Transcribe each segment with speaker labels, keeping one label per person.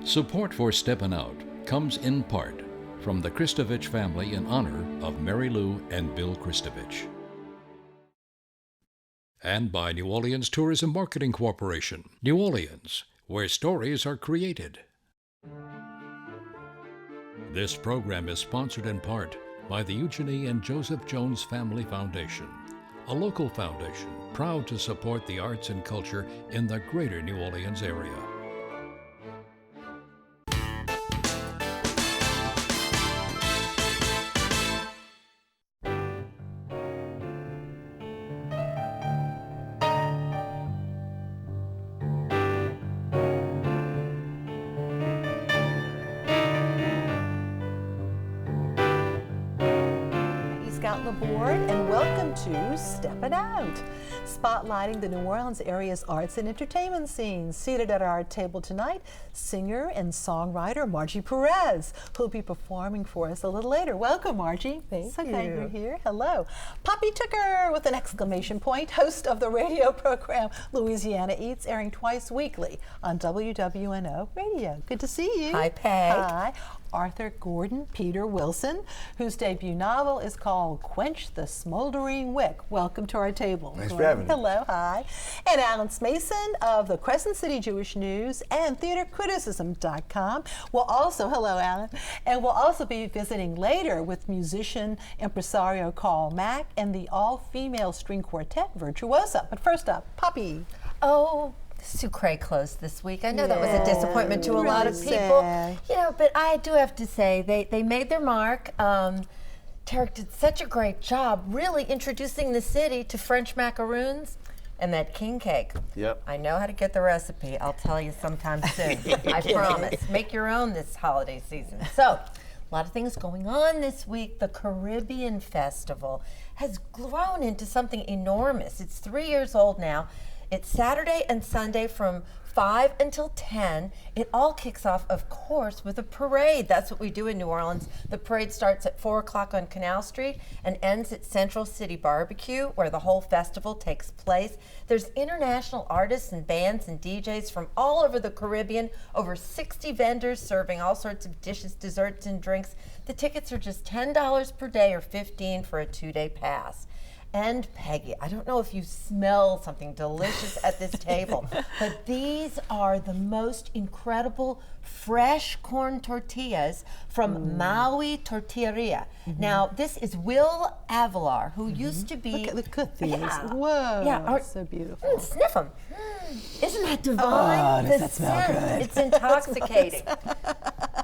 Speaker 1: Support for Steppin Out comes in part from the Kristovich family in honor of Mary Lou and Bill Kristovich. And by New Orleans Tourism Marketing Corporation, New Orleans, where stories are created. This program is sponsored in part by the Eugenie and Joseph Jones Family Foundation, a local foundation proud to support the arts and culture in the greater New Orleans area.
Speaker 2: Laborde, and welcome to Steppin Out, spotlighting the New Orleans area's arts and entertainment scene. Seated at our table tonight, singer and songwriter Margie Perez, who'll be performing for us a little later. Welcome, Margie.
Speaker 3: Thank
Speaker 2: so
Speaker 3: you.
Speaker 2: glad you're here. Hello. Poppy Tucker with an exclamation point, host of the radio program Louisiana Eats, airing twice weekly on WWNO Radio. Good to see you.
Speaker 3: Hi, Peg.
Speaker 2: Hi. Arthur Gordon Peter Wilson, whose debut novel is called Quench the Smoldering Wick. Welcome to our table.
Speaker 4: Thanks for having me.
Speaker 2: Hello, hi. And Alan Smason of the Crescent City Jewish News and theatercriticism.com will also, hello Alan, and we'll also be visiting later with musician impresario Carl Mack and the all-female string quartet Virtousa. But first up, Poppy.
Speaker 3: Oh, Sucre closed this week. I know that was a disappointment to a lot of people.
Speaker 2: Sad.
Speaker 3: You know, but I do have to say they made their mark. Tarek did such a great job really introducing the city to French macaroons and that king cake.
Speaker 4: Yep.
Speaker 3: I know how to get the recipe. I'll tell you sometime soon. I promise. Make your own this holiday season. So, a lot of things going on this week. The Caribbean Festival has grown into something enormous. It's 3 years old now. It's Saturday and Sunday from 5 until 10. It all kicks off, of course, with a parade. That's what we do in New Orleans. The parade starts at 4 o'clock on Canal Street and ends at Central City Barbecue, where the whole festival takes place. There's international artists and bands and DJs from all over the Caribbean, over 60 vendors serving all sorts of dishes, desserts, and drinks. The tickets are just $10 per day or $15 for a 2-day pass. And Peggy, I don't know if you smell something delicious at this table, but these are the most incredible fresh corn tortillas from Maui Tortilleria. Now, this is Will Avalar, who used to be...
Speaker 2: Look at these.
Speaker 3: Yeah.
Speaker 2: Whoa,
Speaker 3: Yeah,
Speaker 2: so beautiful.
Speaker 3: Sniff them. Isn't that divine?
Speaker 2: Does that smell good?
Speaker 3: It's intoxicating.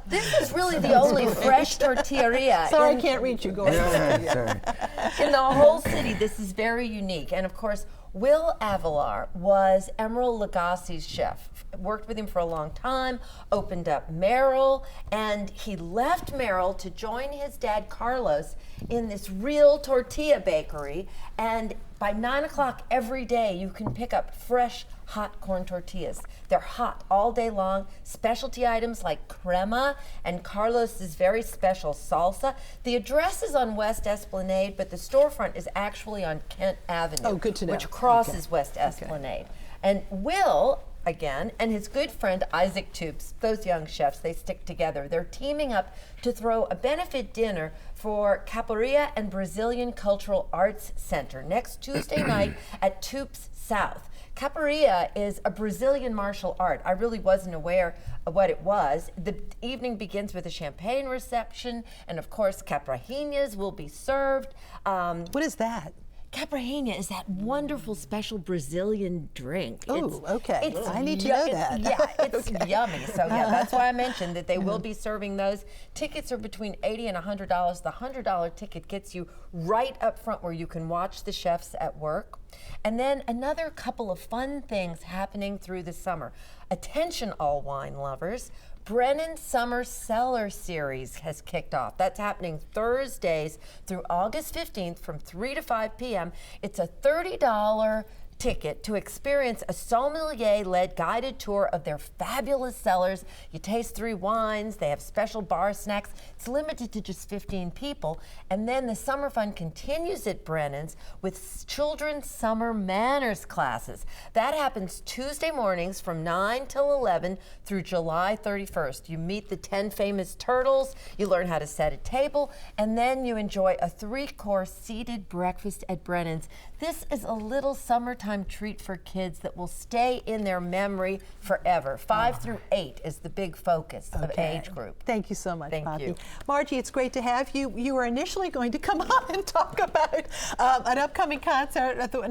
Speaker 3: This is really the only fresh tortilleria.
Speaker 2: Sorry, I can't reach you. Go ahead.
Speaker 4: Sorry.
Speaker 3: In the whole city. This is very unique. And of course, Will Avalar was Emeril Lagasse's chef. Worked with him for a long time, opened up Merrill, and he left Merrill to join his dad Carlos in this real tortilla bakery. And by 9 o'clock every day, you can pick up fresh, hot corn tortillas. They're hot all day long. Specialty items like crema and Carlos's very special salsa. The address is on West Esplanade, but the storefront is actually on Kent Avenue.
Speaker 2: Oh, good to know.
Speaker 3: Which crosses West Esplanade. And Will, again, and his good friend Isaac Toops, those young chefs, they stick together. They're teaming up to throw a benefit dinner for Capoeira and Brazilian Cultural Arts Center next Tuesday night at Toops South. Capoeira is a Brazilian martial art. I really wasn't aware of what it was. The evening begins with a champagne reception, and of course, caipirinhas will be served.
Speaker 2: What is that?
Speaker 3: Caipirinha is that wonderful special Brazilian drink.
Speaker 2: Oh, okay. I need to know that.
Speaker 3: Yeah, it's yummy. So yeah, that's why I mentioned that they will be serving those. Tickets are between $80 and $100. The $100 ticket gets you right up front where you can watch the chefs at work. And then another couple of fun things happening through the summer. Attention, all wine lovers. Brennan Summer Cellar Series has kicked off. That's happening Thursdays through August 15th from 3 to 5 p.m. It's a $30 ticket to experience a sommelier-led guided tour of their fabulous cellars. You taste 3 wines, they have special bar snacks. It's limited to just 15 people. And then the summer fun continues at Brennan's with children's summer manners classes. That happens Tuesday mornings from 9 till 11 through July 31st. You meet the 10 famous turtles, you learn how to set a table, and then you enjoy a 3-course seated breakfast at Brennan's. This is a little summertime treat for kids that will stay in their memory forever. 5 through 8 is the big focus of age group.
Speaker 2: Thank you so much,
Speaker 3: Thank
Speaker 2: Bobby.
Speaker 3: you.
Speaker 2: Margie, it's great to have you. You were initially going to come on and talk about an upcoming concert at the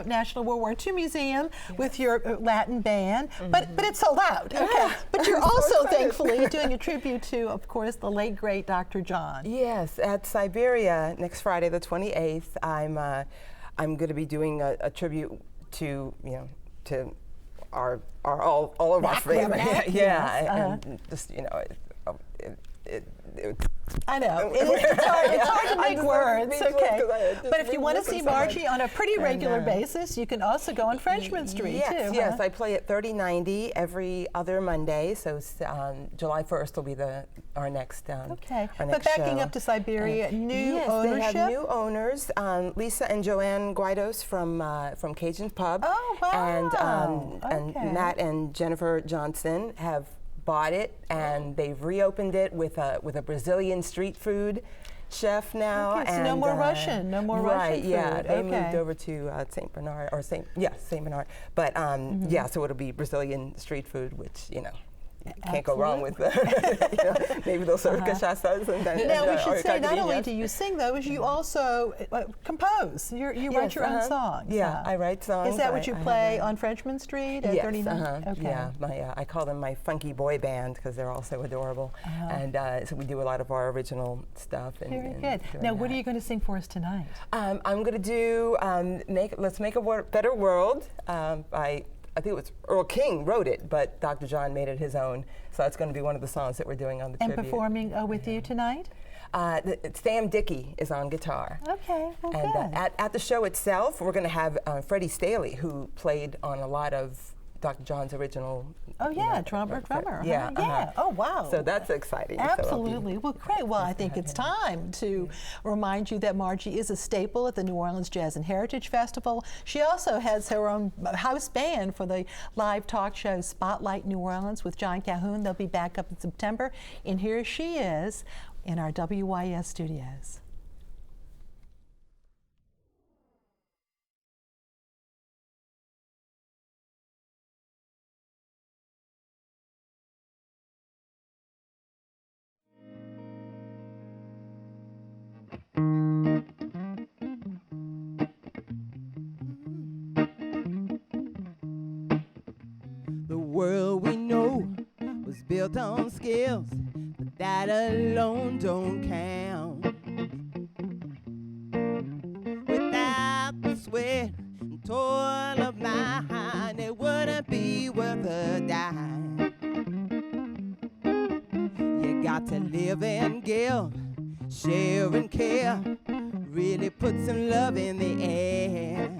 Speaker 2: National World War II Museum with your Latin band, but it's sold out. Okay, but you're also thankfully doing a tribute to, of course, the late great Dr. John.
Speaker 4: Yes, at Siberia next Friday, the 28th. I'm going to be doing a tribute to to all of our favorite. And just
Speaker 2: I know. It's hard to make words. Okay. But if you want to see Margie on a pretty regular basis, you can also go on Frenchman Street, too.
Speaker 4: Yes, I play at 3090 every other Monday, so July 1st will be our next
Speaker 2: Okay.
Speaker 4: our
Speaker 2: But
Speaker 4: next
Speaker 2: backing
Speaker 4: show.
Speaker 2: up to Siberia, new
Speaker 4: yes,
Speaker 2: ownership?
Speaker 4: they have new owners, Lisa and Joanne Guidos from Cajun Pub.
Speaker 2: Oh, wow.
Speaker 4: And Matt and Jennifer Johnson have bought it, and they've reopened it with a Brazilian street food chef now.
Speaker 2: Okay, so
Speaker 4: and
Speaker 2: no more Russian, no more Russian food.
Speaker 4: Yeah, they
Speaker 2: Okay.
Speaker 4: moved over to St. Bernard, or St. Bernard. But yeah, so it'll be Brazilian street food, which can't go wrong with. Maybe they'll serve cachaças and then.
Speaker 2: Now we should say not only do you sing those, you also compose. You write your own songs.
Speaker 4: Yeah, I write songs.
Speaker 2: Is that what you play on Frenchman Street at 39? Okay.
Speaker 4: Yeah, I call them my funky boy band because they're all so adorable, and so we do a lot of our original stuff.
Speaker 2: Very good. Now, what are you going to sing for us tonight?
Speaker 4: I'm going to do Let's Make a Better World. I think it was Earl King wrote it, but Dr. John made it his own. So that's going to be one of the songs that we're doing on the tribute.
Speaker 2: And performing with you tonight?
Speaker 4: Sam Dickey is on guitar.
Speaker 2: Okay, well,
Speaker 4: And
Speaker 2: good.
Speaker 4: at the show itself, we're going to have Freddie Staley, who played on a lot of Dr. John's original.
Speaker 2: Oh yeah, drummer.
Speaker 4: Yeah.
Speaker 2: Yeah. Oh wow.
Speaker 4: So that's exciting.
Speaker 2: Absolutely. Well, great. Well, I think it's time to remind you that Margie is a staple at the New Orleans Jazz and Heritage Festival. She also has her own house band for the live talk show Spotlight New Orleans with John Calhoun. They'll be back up in September. And here she is in our WYES studios.
Speaker 5: The world we know was built on skills, but that alone don't count. Without the sweat and toil of mine, it wouldn't be worth a dime. You got to live and give, share and care, really put some love in the air.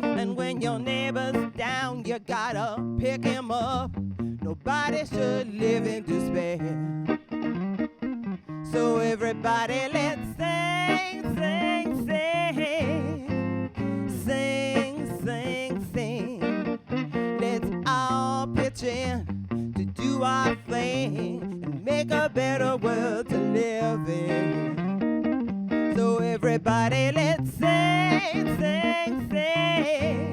Speaker 5: And when your neighbor's down, you gotta pick him up. Nobody should live in despair. So everybody, let's sing, sing, sing. Sing, sing, sing. Let's all pitch in to do our thing and make a better world to live in. So everybody, let's sing, sing, sing.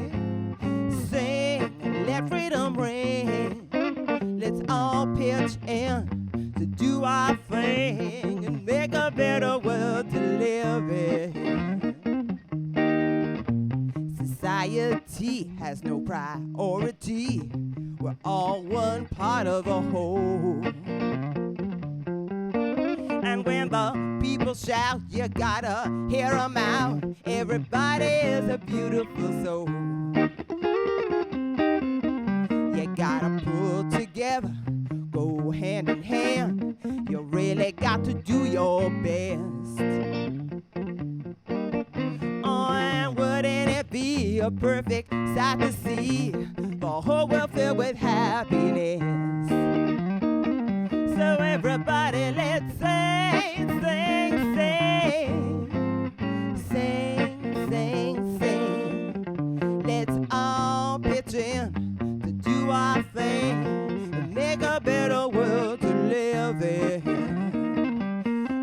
Speaker 5: Sing and let freedom ring. Let's all pitch in to do our thing and make a better world to live in. Society has no priority. We're all one part of a whole. And when the people shout, you gotta hear them out. Everybody is a beautiful soul. You gotta pull together, go hand in hand. You really got to do your best. Oh, and wouldn't it be with happiness. So everybody, let's sing, sing, sing. Sing, sing, sing. Let's all pitch in to do our thing and make a better world to live in.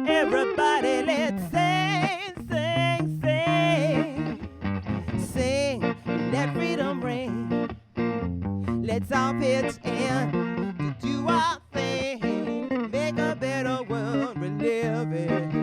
Speaker 5: Everybody, let's sing, sing, sing. Sing, let freedom ring. Let's all pitch in to do our thing, make a better world we live in.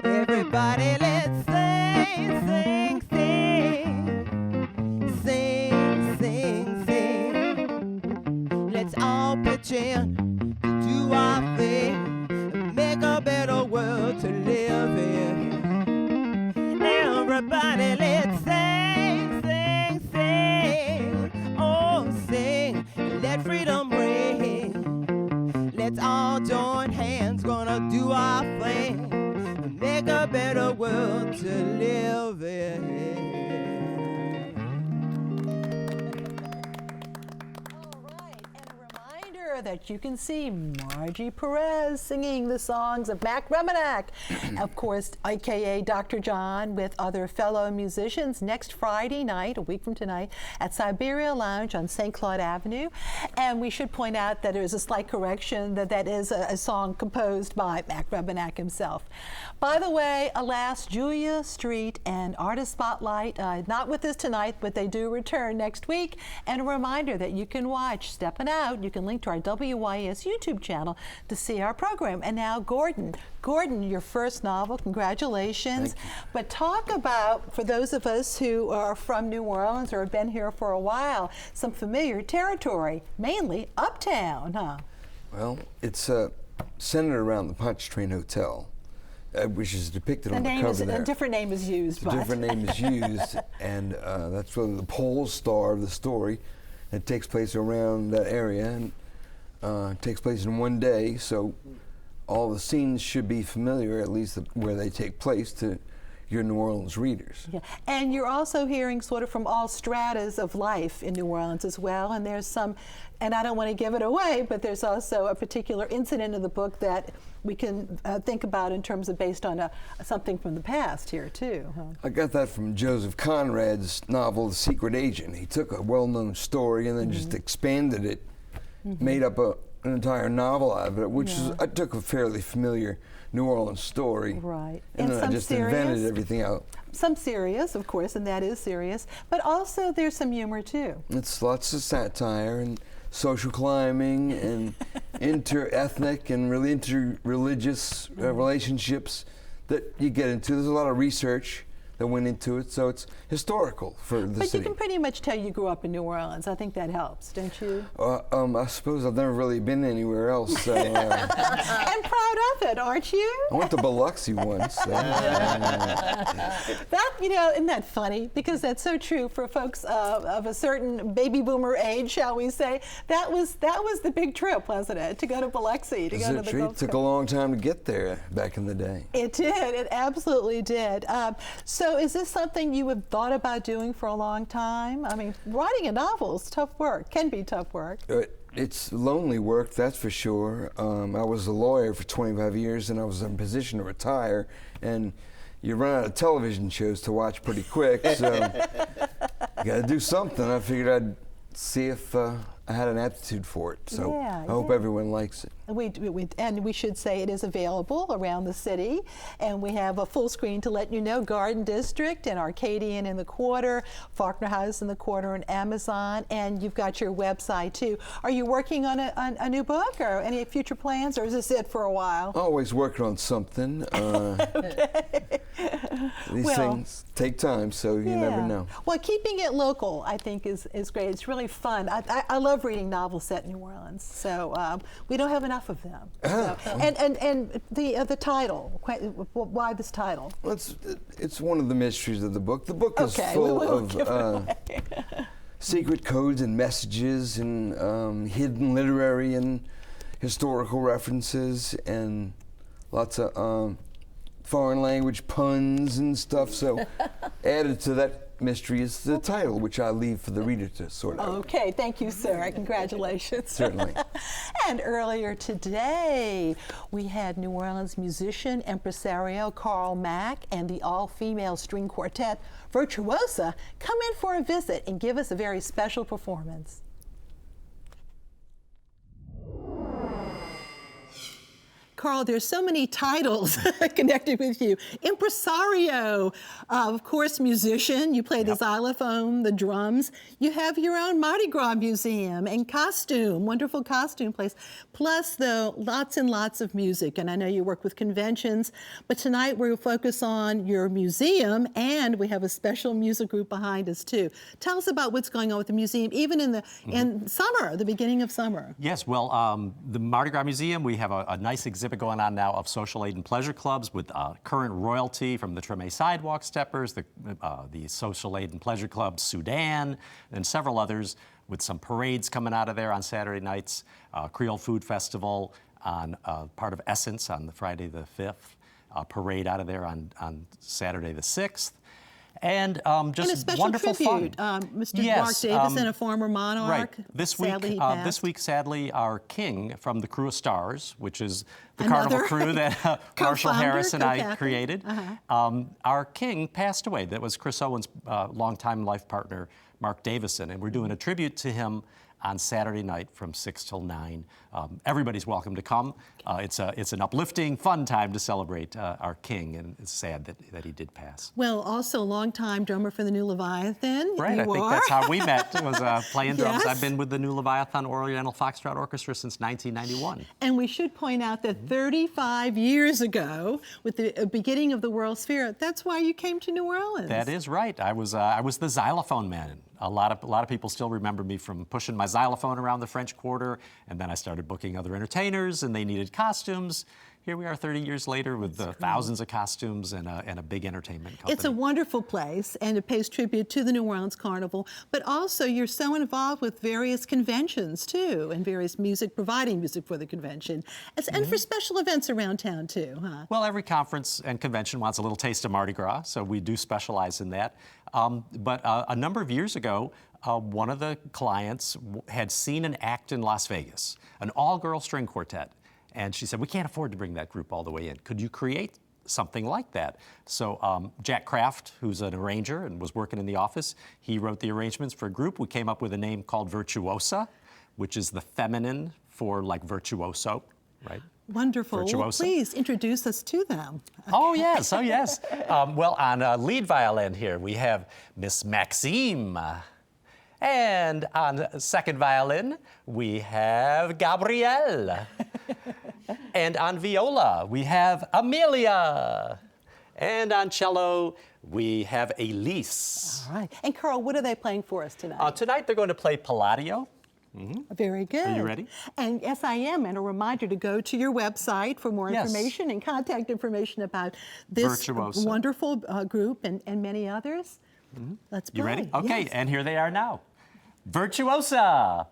Speaker 5: Everybody, let's sing, sing, sing. Sing, sing, sing. Let's all pitch in to do our thing and make a better world to live in. Everybody, let's sing, sing, sing. Oh, sing, let freedom ring. Let's all join hands, gonna do our thing. Make a better world to live in.
Speaker 2: All right, and a reminder that you can see Margie Perez singing the songs of Mac Remenack, of course, aka Dr. John, with other fellow musicians next Friday night, a week from tonight, at Siberia Lounge on St. Claude Avenue. And we should point out that there is a slight correction that is a song composed by Mac Remenack himself. By the way, alas, Julia Street and Artist Spotlight, not with us tonight, but they do return next week. And a reminder that you can watch Steppin Out. You can link to our WYES YouTube channel to see our program. And now, Gordon, your first novel, congratulations. But talk about, for those of us who are from New Orleans or have been here for a while, some familiar territory, mainly uptown, huh?
Speaker 6: Well, it's centered around the Pontchartrain Hotel, which is depicted on the cover there.
Speaker 2: A different name is used.
Speaker 6: A different name is used, and that's really the pole star of the story. It takes place around that area, and it takes place in one day, so all the scenes should be familiar, at least where they take place, to your New Orleans readers.
Speaker 2: Yeah. And you're also hearing sort of from all stratas of life in New Orleans as well, and there's some, and I don't want to give it away, but there's also a particular incident in the book that we can think about in terms of based on something from the past here too. Huh?
Speaker 6: I got that from Joseph Conrad's novel, The Secret Agent. He took a well-known story and then just expanded it, made up an entire novel out of it, which is, I took a fairly familiar New Orleans story.
Speaker 2: Right.
Speaker 6: And then I just
Speaker 2: serious,
Speaker 6: invented everything out.
Speaker 2: Some serious, of course, and that is serious, but also there's some humor too.
Speaker 6: It's lots of satire and social climbing and inter-ethnic and really inter-religious relationships that you get into. There's a lot of research that went into it, so it's historical for the
Speaker 2: But
Speaker 6: city.
Speaker 2: you can pretty much tell you grew up in New Orleans. I think that helps, don't you?
Speaker 6: I suppose I've never really been anywhere else. So,
Speaker 2: And proud of it, aren't you?
Speaker 6: I went to Biloxi once.
Speaker 2: That, you know, isn't that funny? Because that's so true for folks of a certain baby boomer age, shall we say. That was the big trip, wasn't it? To go to Biloxi, to go to the Gulf
Speaker 6: It took a long time to get there back in the day.
Speaker 2: It did. It absolutely did. So is this something you have thought about doing for a long time? I mean, writing a novel is tough work, can be tough work.
Speaker 6: It's lonely work, that's for sure. I was a lawyer for 25 years and I was in a position to retire, and you run out of television shows to watch pretty quick, so you gotta do something. I figured I'd see if I I had an aptitude for it, so
Speaker 2: Yeah,
Speaker 6: I hope everyone likes it.
Speaker 2: And we should say it is available around the city, and we have a full screen to let you know. Garden District and Arcadian in the Quarter, Faulkner House in the Quarter, and Amazon, and you've got your website too. Are you working on a new book or any future plans, or is this it for a while?
Speaker 6: Always working on something. These things take time, so you never know.
Speaker 2: Well, keeping it local, I think, is great. It's really fun. I love reading novels set in New Orleans, so we don't have enough of them. So, and the title, why this title?
Speaker 6: Well, it's one of the mysteries of the book. The book is full of secret codes and messages and hidden literary and historical references and lots of foreign language puns and stuff. So added to that mystery is the title, which I leave for the reader to sort out.
Speaker 2: Okay, thank you, sir. Congratulations.
Speaker 6: Certainly.
Speaker 2: And earlier today, we had New Orleans musician, impresario Carl Mack and the all-female string quartet Virtousa come in for a visit and give us a very special performance. Carl, there's so many titles connected with you. Impresario, of course, musician. You play the xylophone, the drums. You have your own Mardi Gras museum and costume, wonderful costume place. Plus, though, lots and lots of music. And I know you work with conventions, but tonight we'll focus on your museum, and we have a special music group behind us, too. Tell us about what's going on with the museum, even in the in summer, the beginning of summer.
Speaker 7: Yes, well, the Mardi Gras Museum, we have a nice exhibit going on now of social aid and pleasure clubs with current royalty from the Treme Sidewalk Steppers, the social aid and pleasure club Sudan, and several others, with some parades coming out of there on Saturday nights, Creole Food Festival on part of Essence on the Friday the 5th, parade out of there on Saturday the 6th. And just
Speaker 2: and a special
Speaker 7: wonderful
Speaker 2: tribute,
Speaker 7: fun.
Speaker 2: Mr. Mark Davison, a former monarch.
Speaker 7: Right. This week, sadly, our king from the Crew of Stars, which is the carnival crew that Marshall Harris and I created, our king passed away. That was Chris Owen's longtime life partner, Mark Davison, and we're doing a tribute to him on Saturday night from 6 till 9. Everybody's welcome to come. It's an uplifting, fun time to celebrate our king, and it's sad that he did pass.
Speaker 2: Well, also longtime drummer for the New Leviathan.
Speaker 7: Right,
Speaker 2: you
Speaker 7: I think
Speaker 2: are.
Speaker 7: that's how we met, was playing drums.
Speaker 2: Yes.
Speaker 7: I've been with the New Leviathan Oriental Foxtrot Orchestra since 1991.
Speaker 2: And we should point out that 35 years ago, with the beginning of the World's Fair, that's why you came to New Orleans.
Speaker 7: That is right. I was the xylophone man. A lot of people still remember me from pushing my xylophone around the French Quarter, and then I started booking other entertainers, and they needed costumes. Here we are 30 years later with thousands of costumes and a big entertainment company.
Speaker 2: It's a wonderful place, and it pays tribute to the New Orleans Carnival, but also you're so involved with various conventions, too, and various providing music for the convention, and for special events around town, too, huh?
Speaker 7: Well, every conference and convention wants a little taste of Mardi Gras, so we do specialize in that. But a number of years ago, one of the clients had seen an act in Las Vegas, an all-girl string quartet. And she said, we can't afford to bring that group all the way in. Could you create something like that? So Jack Kraft, who's an arranger and was working in the office, he wrote the arrangements for a group. We came up with a name called Virtousa, which is the feminine for like virtuoso, right?
Speaker 2: Wonderful. Well, please introduce us to them.
Speaker 7: Oh, yes. Well, on lead violin here, we have Miss Maxime. And on second violin, we have Gabrielle. And on viola, we have Amelia. And on cello, we have Elise.
Speaker 2: All right. And Carl, what are they playing for us tonight?
Speaker 7: Tonight, they're going to play Palladio.
Speaker 2: Very good.
Speaker 7: Are you ready?
Speaker 2: And yes, I am. And a reminder to go to your website for more information and contact information about this
Speaker 7: Virtousa.
Speaker 2: wonderful group and many others. Let's play.
Speaker 7: You ready? Okay,
Speaker 2: yes.
Speaker 7: and here they are now. Virtuosa.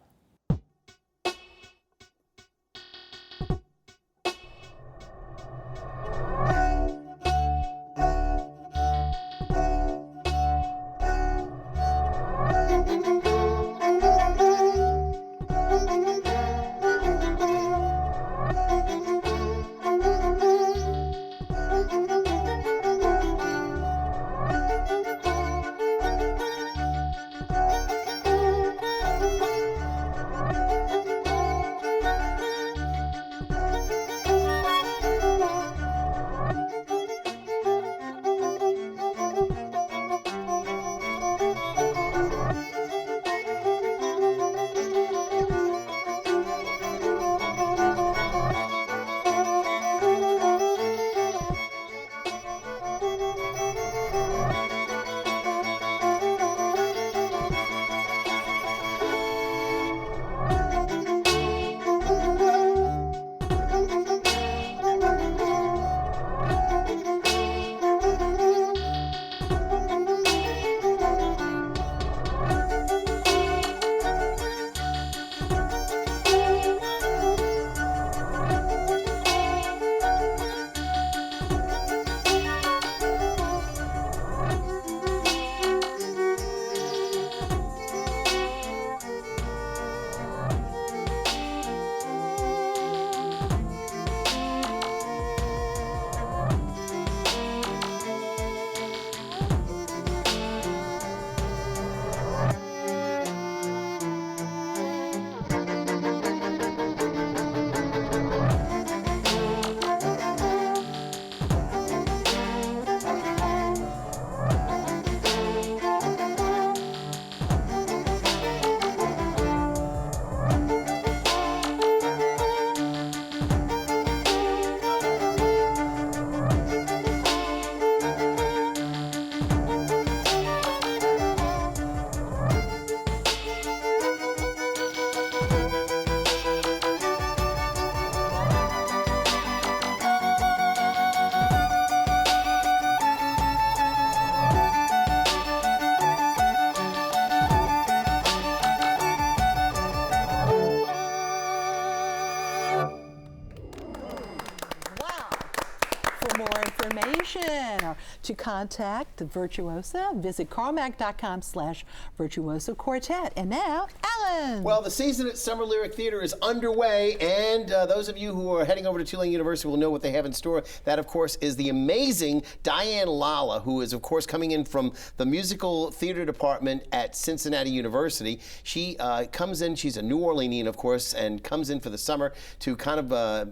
Speaker 2: information or to contact the Virtousa, visit carlmack.com/Virtuoso Quartet. And now, Alan.
Speaker 8: Well, the season at Summer Lyric Theater is underway, and those of you who are heading over to Tulane University will know what they have in store. That, of course, is the amazing Diane Lala, who is, of course, coming in from the musical theater department at Cincinnati University. She comes in, she's a New Orleanian, of course, and comes in for the summer to kind of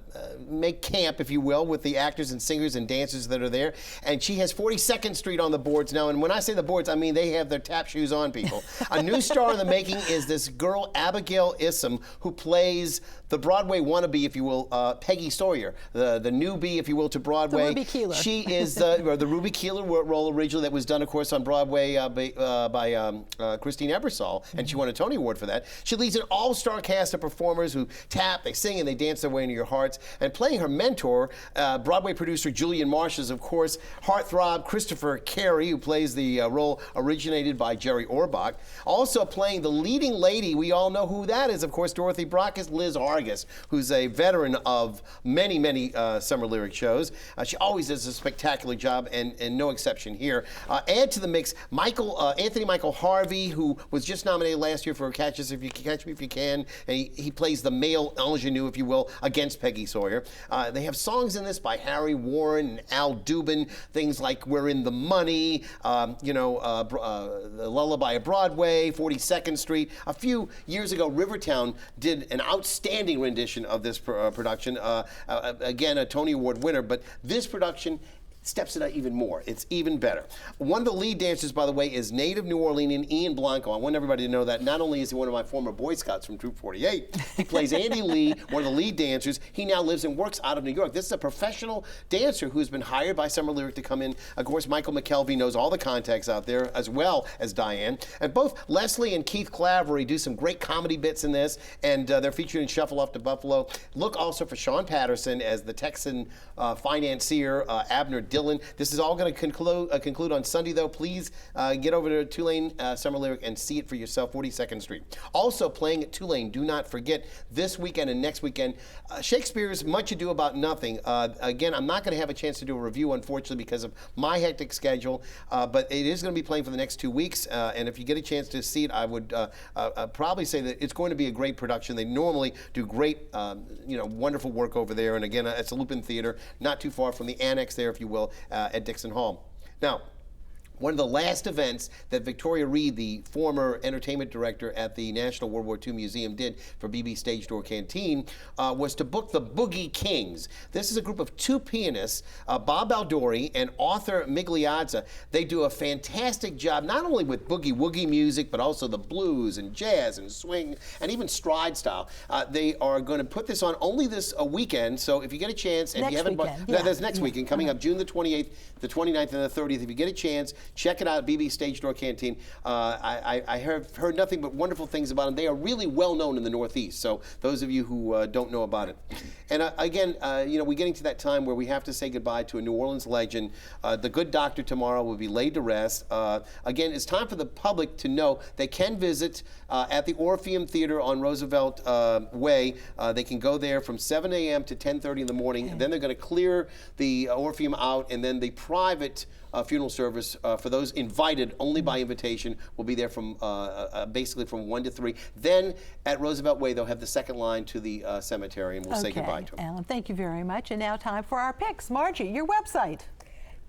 Speaker 8: make camp, if you will, with the actors and singers and dancers that are there. And she has 42nd Street on the boards now, and when I say the boards, I mean they have their tap shoes on, people. A new star in the making is this girl, Abigail Issam, who plays the Broadway wannabe, if you will, Peggy Sawyer, the newbie, if you will, to Broadway.
Speaker 2: The Ruby Keeler.
Speaker 8: She is the Ruby Keeler role originally that was done, of course, on Broadway by Christine Ebersol, and she won a Tony Award for that. She leads an all-star cast of performers who tap, they sing, and they dance their way into your hearts. And playing her mentor, Broadway producer Julian Marsh, is, of course, heartthrob Christopher Carey, who plays the role originated by Jerry Orbach. Also playing the leading lady, we all know who that is, of course, Dorothy Brockes, Liz Argus, who's a veteran of many, many Summer Lyric shows. She always does a spectacular job, and no exception here. Add to the mix Anthony Michael Harvey, who was just nominated last year for Catch Me If You Can, and he plays the male ingenue, if you will, against Peggy Sawyer. They have songs in this by Harry Warren and Al Dubin, things like We're in the Money, The Lullaby of Broadway, 42nd Street. A few years ago, Rivertown did an outstanding rendition of this production. Again, a Tony Award winner, but this production steps it up even more. It's even better. One of the lead dancers, by the way, is native New Orleanian Ian Blanco. I want everybody to know that. Not only is he one of my former Boy Scouts from Troop 48, he plays Andy Lee, one of the lead dancers. He now lives and works out of New York. This is a professional dancer who's been hired by Summer Lyric to come in. Of course, Michael McKelvey knows all the contacts out there, as well as Diane. And both Leslie and Keith Clavery do some great comedy bits in this, and they're featured in Shuffle Off to Buffalo. Look also for Sean Patterson as the Texan financier, Abner Dillon. This is all going to conclude on Sunday, though. Please get over to Tulane Summer Lyric and see it for yourself, 42nd Street. Also playing at Tulane, do not forget, this weekend and next weekend, Shakespeare's Much Ado About Nothing. Again, I'm not going to have a chance to do a review, unfortunately, because of my hectic schedule, but it is going to be playing for the next 2 weeks, and if you get a chance to see it, I would probably say that it's going to be a great production. They normally do great, wonderful work over there, and again, it's a Lupin Theater, not too far from the annex there, if you will, at Dixon Hall. Now, one of the last events that Victoria Reed, the former entertainment director at the National World War II Museum, did for BB Stage Door Canteen was to book the Boogie Kings. This is a group of two pianists, Bob Baldori and Arthur Migliazza. They do a fantastic job, not only with boogie-woogie music, but also the blues and jazz and swing and even stride style. They are going to put this on only this weekend, so if you get a chance, and you haven't, that's next weekend, coming up June the 28th, the 29th, and the 30th. If you get a chance, check it out, BB Stage Door Canteen. I have heard nothing but wonderful things about them. They are really well known in the Northeast, so those of you who don't know about it. And again, we're getting to that time where we have to say goodbye to a New Orleans legend. The good doctor tomorrow will be laid to rest. Again, it's time for the public to know they can visit at the Orpheum Theater on Roosevelt Way. They can go there from 7 a.m. to 10:30 in the morning. And then they're going to clear the Orpheum out, and then the private funeral service for those invited only by invitation will be there from basically from 1 to 3. Then at Roosevelt Way, they'll have the second line to the cemetery, and we'll say goodbye to them.
Speaker 2: Alan, thank you very much. And now time for our picks. Margie, your website.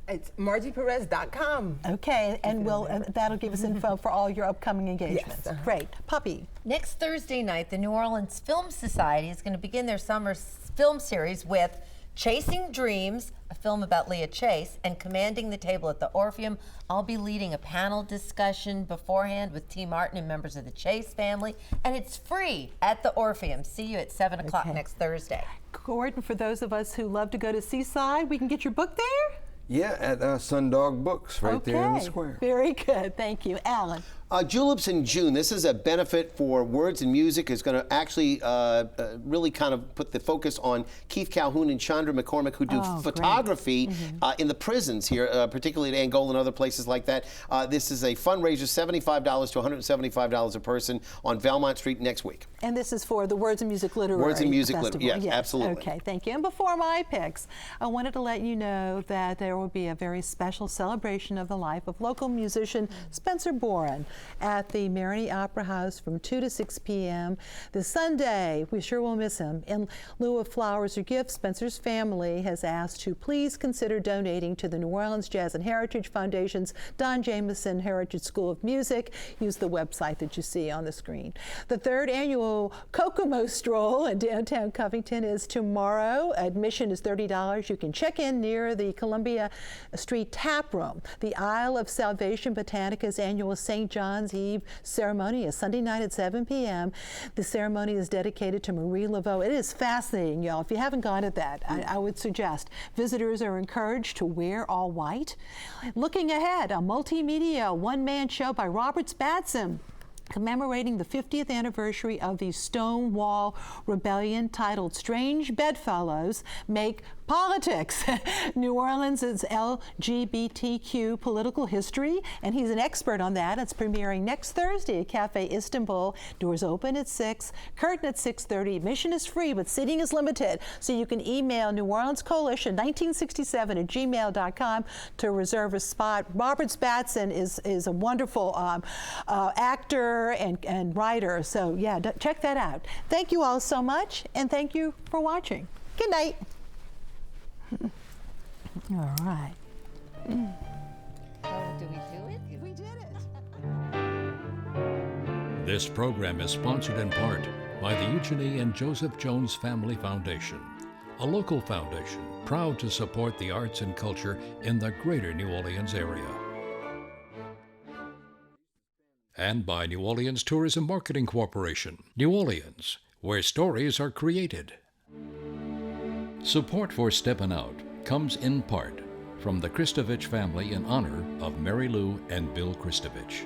Speaker 4: It's margieperez.com.
Speaker 2: Okay, and that'll give us info for all your upcoming engagements.
Speaker 4: Yes.
Speaker 2: Great. Puppy.
Speaker 3: Next Thursday night, the New Orleans Film Society is going to begin their summer film series with Chasing Dreams, a film about Leah Chase, and Commanding the Table at the Orpheum. I'll be leading a panel discussion beforehand with T. Martin and members of the Chase family, and it's free at the Orpheum. See you at 7 o'clock next Thursday.
Speaker 2: Gordon, for those of us who love to go to Seaside, we can get your book there?
Speaker 6: Yeah, at Sundog Books, right there in the square.
Speaker 2: Very good. Thank you. Alan.
Speaker 8: Juleps in June. This is a benefit for Words and Music. It's going to actually really kind of put the focus on Keith Calhoun and Chandra McCormick, who do photography in the prisons here, particularly at Angola and other places like that. This is a fundraiser, $75 to $175 a person on Valmont Street next week.
Speaker 2: And this is for the Words and Music Literary
Speaker 8: Words and Music
Speaker 2: Festival.
Speaker 8: Yes, absolutely.
Speaker 2: Okay, thank you. And before my picks, I wanted to let you know that there will be a very special celebration of the life of local musician Spencer Boren at the Marigny Opera House from 2 to 6 p.m. this Sunday. We sure will miss him. In lieu of flowers or gifts, Spencer's family has asked to please consider donating to the New Orleans Jazz and Heritage Foundation's Don Jameson Heritage School of Music. Use the website that you see on the screen. The third annual Kokomo Stroll in downtown Covington is tomorrow. Admission is $30. You can check in near the Columbia Street Tap Room. The Isle of Salvation Botanica's annual St. John's Eve ceremony is Sunday night at 7 p.m. The ceremony is dedicated to Marie Laveau. It is fascinating, y'all. If you haven't gone to that, I would suggest visitors are encouraged to wear all white. Looking ahead, a multimedia one-man show by Robert Batson commemorating the 50th anniversary of the Stonewall Rebellion, titled Strange Bedfellows Make Politics, New Orleans' LGBTQ political history, and he's an expert on that. It's premiering next Thursday at Cafe Istanbul. Doors open at 6, curtain at 6:30. Admission is free, but seating is limited, so you can email New Orleans Coalition 1967 at gmail.com to reserve a spot. Robert Batson is a wonderful actor and writer, so yeah, check that out. Thank you all so much, and thank you for watching. Good night. All right.
Speaker 3: Oh, do we do it?
Speaker 2: We did it.
Speaker 1: This program is sponsored in part by the Eugenie and Joseph Jones Family Foundation, a local foundation proud to support the arts and culture in the greater New Orleans area. And by New Orleans Tourism Marketing Corporation, New Orleans, where stories are created. Support for Steppin Out comes in part from the Kristovich family in honor of Mary Lou and Bill Kristovich.